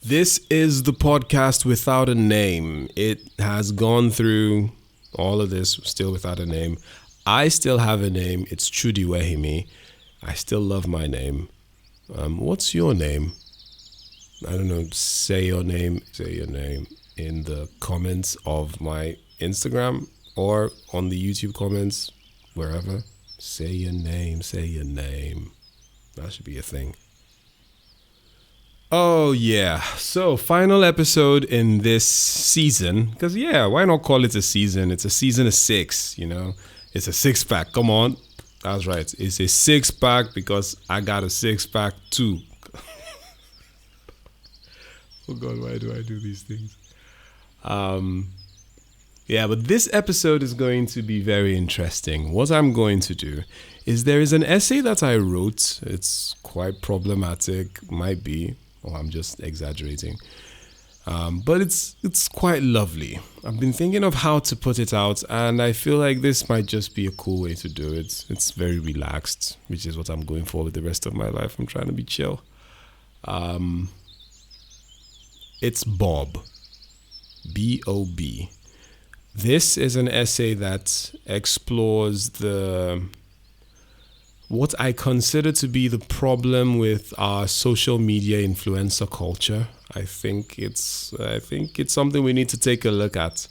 This is the podcast without a name. It has gone through all of this, still without a name. I still have a name. It's Chudi Wehimi. I still love my name. What's your name? I don't know. Say your name in the comments of my Instagram or on the YouTube comments, wherever. Say your name. That should be a thing. Oh, yeah. So, final episode in this season. Because, why not call it a season? It's a season of 6, It's a 6-pack. Come on. That's right. It's a 6-pack because I got a 6-pack too. Oh, God, why do I do these things? But this episode is going to be very interesting. What I'm going to do is there is an essay that I wrote. It's quite problematic, might be. Or I'm just exaggerating. But it's quite lovely. I've been thinking of how to put it out, and I feel like this might just be a cool way to do it. It's very relaxed, which is what I'm going for with the rest of my life. I'm trying to be chill. It's BoB. BoB. This is an essay that explores what I consider to be the problem with our social media influencer culture. I think it's something we need to take a look at.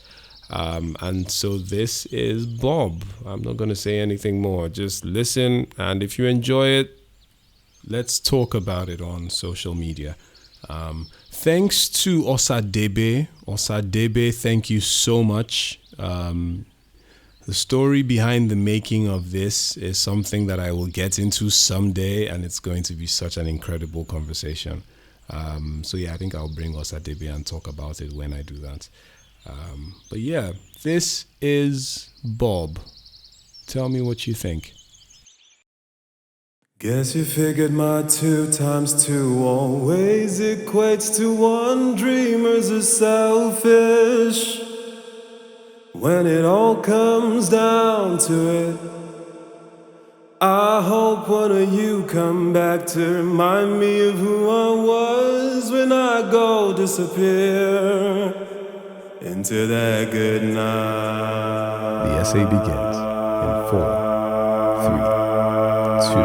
And so this is BoB. I'm not going to say anything more. Just listen, and if you enjoy it, let's talk about it on social media. Thanks to Osadebe. Osadebe, thank you so much. The story behind the making of this is something that I will get into someday, and it's going to be such an incredible conversation. I think I'll bring Osadebe and talk about it when I do that. This is BoB. Tell me what you think. Guess you figured my 2 times 2 always equates to 1. Dreamers are selfish. When it all comes down to it, I hope one of you come back to remind me of who I was when I go disappear into that good night. The essay begins in 4, 3, 2.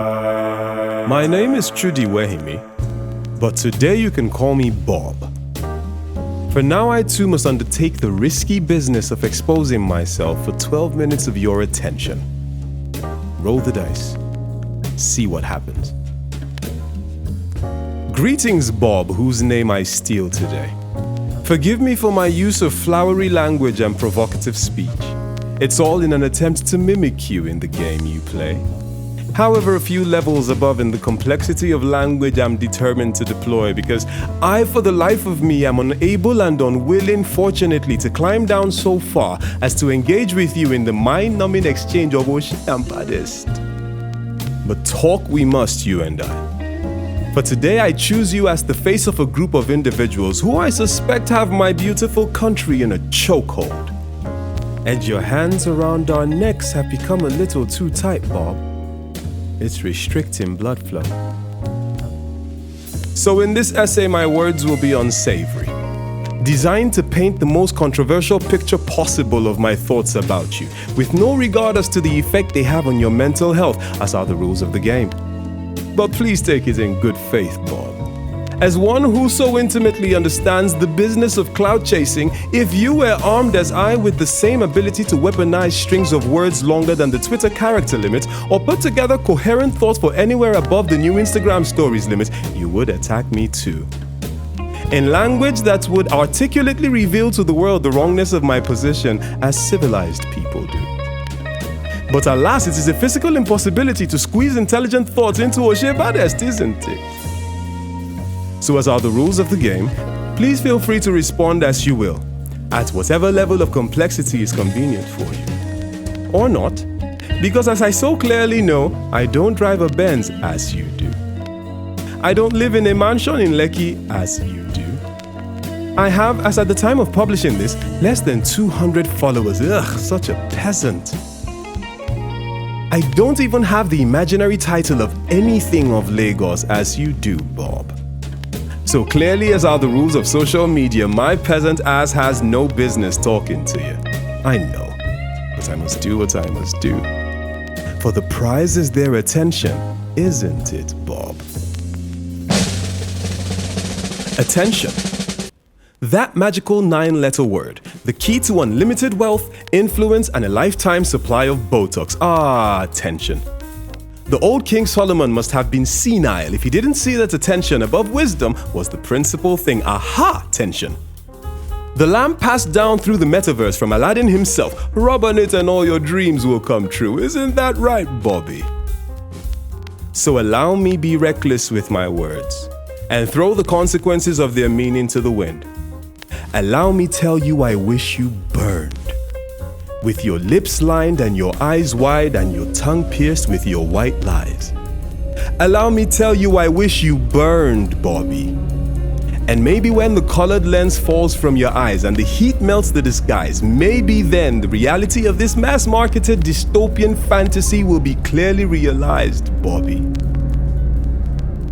My name is Chudi Wehimi, but today you can call me BoB. For now, I too must undertake the risky business of exposing myself for 12 minutes of your attention. Roll the dice. See what happens. Greetings, BoB, whose name I steal today. Forgive me for my use of flowery language and provocative speech. It's all in an attempt to mimic you in the game you play. However, a few levels above in the complexity of language I'm determined to deploy, because I, for the life of me, am unable and unwilling, fortunately, to climb down so far as to engage with you in the mind-numbing exchange of ocean and baddest. But talk we must, you and I. For today, I choose you as the face of a group of individuals who I suspect have my beautiful country in a chokehold. And your hands around our necks have become a little too tight, BoB. It's restricting blood flow. So in this essay, my words will be unsavory, designed to paint the most controversial picture possible of my thoughts about you, with no regard as to the effect they have on your mental health, as are the rules of the game. But please take it in good faith, BoB. As one who so intimately understands the business of cloud chasing, if you were armed as I with the same ability to weaponize strings of words longer than the Twitter character limit, or put together coherent thoughts for anywhere above the new Instagram stories limit, you would attack me too. In language that would articulately reveal to the world the wrongness of my position, as civilized people do. But alas, it is a physical impossibility to squeeze intelligent thoughts into Oshe Badest, isn't it? So as are the rules of the game, please feel free to respond as you will, at whatever level of complexity is convenient for you. Or not, because as I so clearly know, I don't drive a Benz as you do. I don't live in a mansion in Lekki as you do. I have, as at the time of publishing this, less than 200 followers. Ugh, such a peasant. I don't even have the imaginary title of anything of Lagos as you do, BoB. So clearly as are the rules of social media, my peasant ass has no business talking to you. I know, but I must do what I must do. For the prize is their attention, isn't it, Bob? Attention. That magical 9-letter word, the key to unlimited wealth, influence, and a lifetime supply of Botox. Attention. The old King Solomon must have been senile if he didn't see that attention above wisdom was the principal thing. Attention. The lamp passed down through the metaverse from Aladdin himself. Rub on it and all your dreams will come true. Isn't that right, Bobby? So allow me be reckless with my words and throw the consequences of their meaning to the wind. Allow me tell you I wish you burned, with your lips lined and your eyes wide and your tongue pierced with your white lies. Allow me tell you I wish you burned, Bobby. And maybe when the colored lens falls from your eyes and the heat melts the disguise, maybe then the reality of this mass-marketed dystopian fantasy will be clearly realized, Bobby.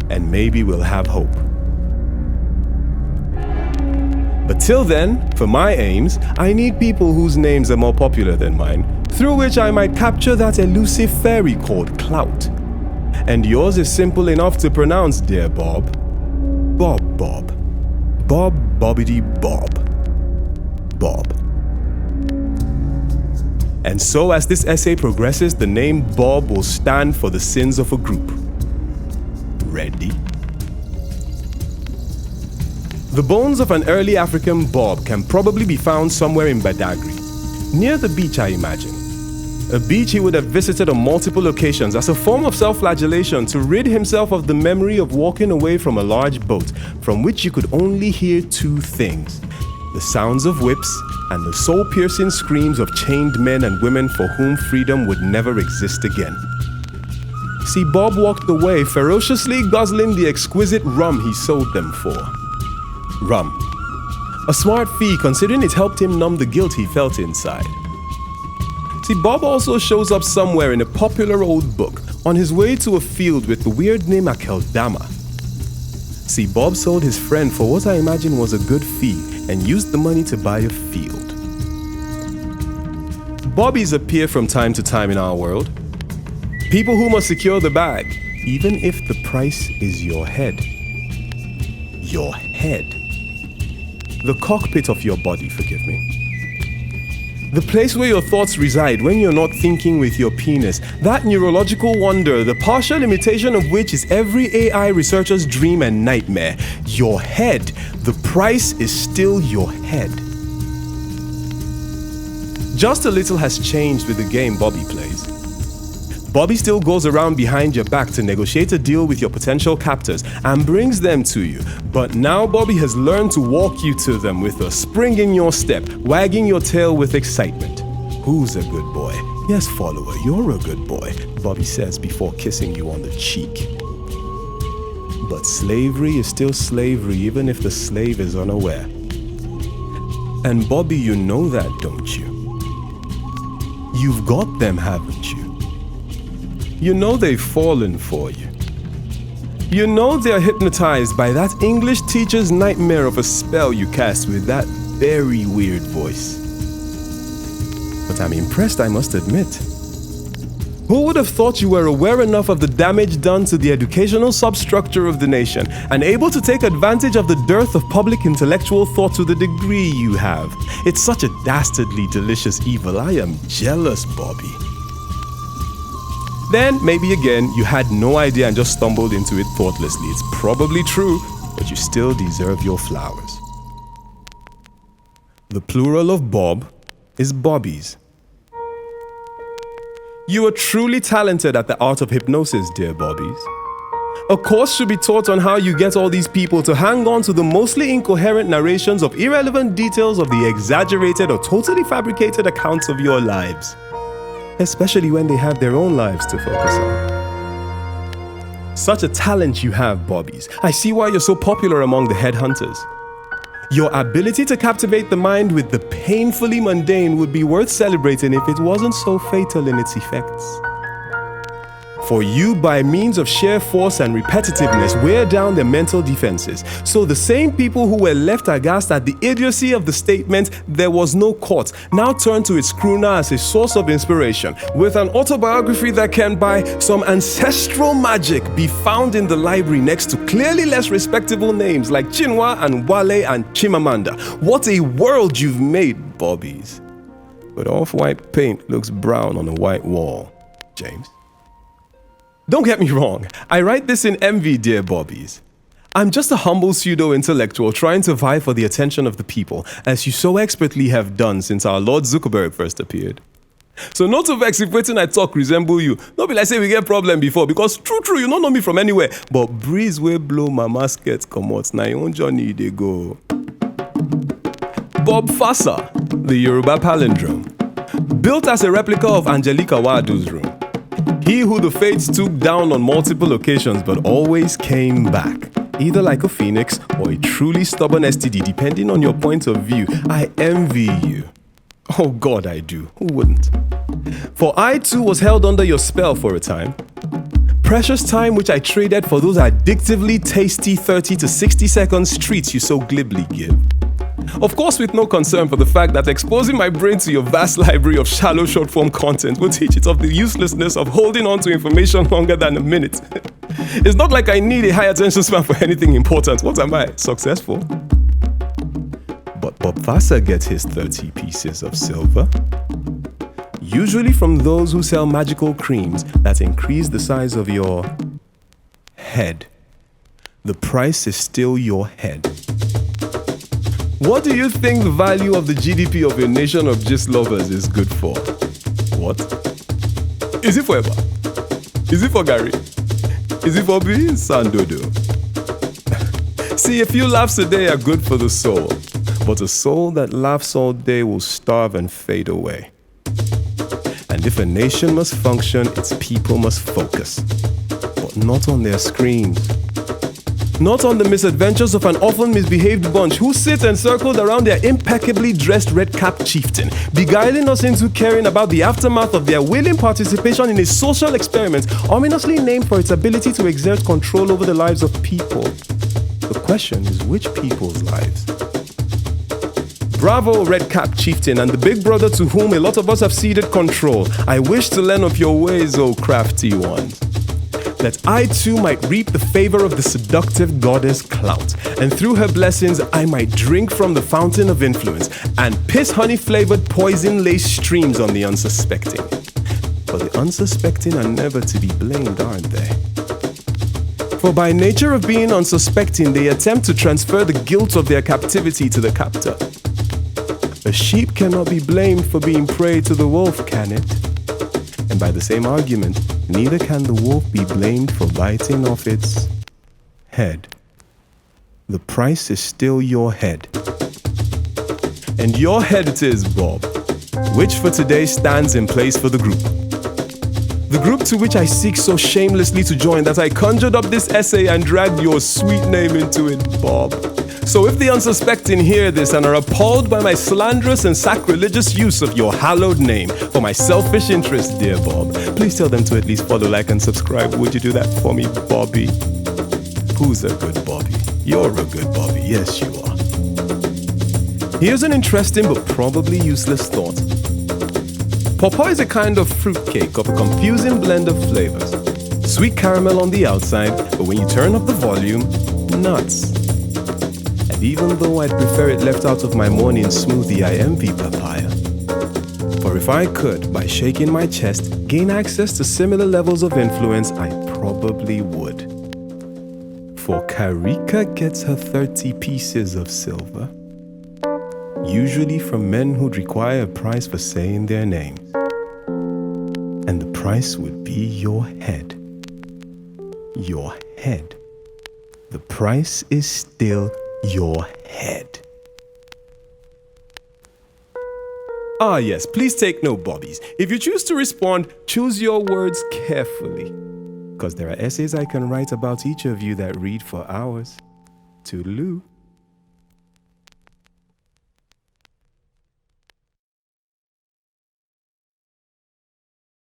And maybe we'll have hope. But till then, for my aims, I need people whose names are more popular than mine, through which I might capture that elusive fairy called clout. And yours is simple enough to pronounce, dear Bob. Bob Bob. Bob Bobbity Bob. Bob. And so as this essay progresses, the name Bob will stand for the sins of a group. Ready? The bones of an early African Bob can probably be found somewhere in Badagry, near the beach, I imagine. A beach he would have visited on multiple occasions as a form of self-flagellation to rid himself of the memory of walking away from a large boat from which you could only hear two things: the sounds of whips and the soul-piercing screams of chained men and women for whom freedom would never exist again. See, Bob walked away ferociously guzzling the exquisite rum he sold them for. Rum. A smart fee considering it helped him numb the guilt he felt inside. See, Bob also shows up somewhere in a popular old book on his way to a field with the weird name Akeldama. See, Bob sold his friend for what I imagine was a good fee and used the money to buy a field. Bobbies appear from time to time in our world. People who must secure the bag, even if the price is your head. Your head. The cockpit of your body, forgive me. The place where your thoughts reside when you're not thinking with your penis. That neurological wonder, the partial imitation of which is every AI researcher's dream and nightmare. Your head. The price is still your head. Just a little has changed with the game Bobby plays. Bobby still goes around behind your back to negotiate a deal with your potential captors and brings them to you. But now Bobby has learned to walk you to them with a spring in your step, wagging your tail with excitement. Who's a good boy? Yes, follower, you're a good boy, Bobby says before kissing you on the cheek. But slavery is still slavery even if the slave is unaware. And Bobby, you know that, don't you? You've got them, haven't you? You know they've fallen for you. You know they're hypnotized by that English teacher's nightmare of a spell you cast with that very weird voice. But I'm impressed, I must admit. Who would have thought you were aware enough of the damage done to the educational substructure of the nation and able to take advantage of the dearth of public intellectual thought to the degree you have? It's such a dastardly delicious evil. I am jealous, Bobby. Then, maybe again, you had no idea and just stumbled into it thoughtlessly. It's probably true, but you still deserve your flowers. The plural of Bob is Bobbies. You are truly talented at the art of hypnosis, dear Bobbies. A course should be taught on how you get all these people to hang on to the mostly incoherent narrations of irrelevant details of the exaggerated or totally fabricated accounts of your lives. Especially when they have their own lives to focus on. Such a talent you have, Bobbies. I see why you're so popular among the headhunters. Your ability to captivate the mind with the painfully mundane would be worth celebrating if it wasn't so fatal in its effects. For you, by means of sheer force and repetitiveness, wear down their mental defenses. So the same people who were left aghast at the idiocy of the statement, "There was no court," now turn to its crooner as a source of inspiration. With an autobiography that can, by some ancestral magic, be found in the library next to clearly less respectable names like Chinua and Wale and Chimamanda. What a world you've made, Bobbies. But off-white paint looks brown on a white wall, James. Don't get me wrong, I write this in envy, dear Bobbies. I'm just a humble pseudo-intellectual trying to vie for the attention of the people, as you so expertly have done since our Lord Zuckerberg first appeared. So not to vex if wetin I talk resemble you. No be like say we get problem before, because true, you don't know me from anywhere. But breeze wey blow mama skirt comot, na your own journey dey go. Bob Fassa, the Yoruba palindrome. Built as a replica of Angelica Wadu's room. He who the fates took down on multiple occasions but always came back. Either like a phoenix or a truly stubborn STD, depending on your point of view. I envy you. Oh God, I do. Who wouldn't? For I too was held under your spell for a time. Precious time which I traded for those addictively tasty 30 to 60 seconds treats you so glibly give. Of course, with no concern for the fact that exposing my brain to your vast library of shallow short-form content will teach it of the uselessness of holding on to information longer than a minute. It's not like I need a high attention span for anything important. What am I? Successful? But Bob Fassa gets his 30 pieces of silver. Usually from those who sell magical creams that increase the size of your head. The price is still your head. What do you think the value of the GDP of a nation of gist lovers is good for? What? Is it forever? Is it for Gary? Is it for being Sandodo? See, a few laughs a day are good for the soul, but a soul that laughs all day will starve and fade away. And if a nation must function, its people must focus, but not on their screens. Not on the misadventures of an often misbehaved bunch who sit encircled around their impeccably dressed red-capped chieftain, beguiling us into caring about the aftermath of their willing participation in a social experiment ominously named for its ability to exert control over the lives of people. The question is, which people's lives? Bravo, red-capped chieftain, and the big brother to whom a lot of us have ceded control. I wish to learn of your ways, O crafty ones. That I too might reap the favor of the seductive goddess Clout, and through her blessings I might drink from the fountain of influence and piss honey-flavored poison-laced streams on the unsuspecting. For the unsuspecting are never to be blamed, aren't they? For by nature of being unsuspecting, they attempt to transfer the guilt of their captivity to the captor. A sheep cannot be blamed for being prey to the wolf, can it? And by the same argument, neither can the wolf be blamed for biting off its head. The price is still your head. And your head it is, Bob, which for today stands in place for the group. The group to which I seek so shamelessly to join that I conjured up this essay and dragged your sweet name into it, Bob. So if the unsuspecting hear this and are appalled by my slanderous and sacrilegious use of your hallowed name for my selfish interest, dear Bob, please tell them to at least follow, like, and subscribe. Would you do that for me, Bobby? Who's a good Bobby? You're a good Bobby. Yes, you are. Here's an interesting but probably useless thought. Pawpaw is a kind of fruitcake of a confusing blend of flavors. Sweet caramel on the outside, but when you turn up the volume, nuts. Even though I'd prefer it left out of my morning smoothie, I envy papaya. For if I could, by shaking my chest, gain access to similar levels of influence, I probably would. For Karika gets her 30 pieces of silver, usually from men who'd require a price for saying their names. And the price would be your head. Your head. The price is still your head. Ah yes, please take note, Bobbies. If you choose to respond, choose your words carefully, because there are essays I can write about each of you that read for hours. Toodaloo.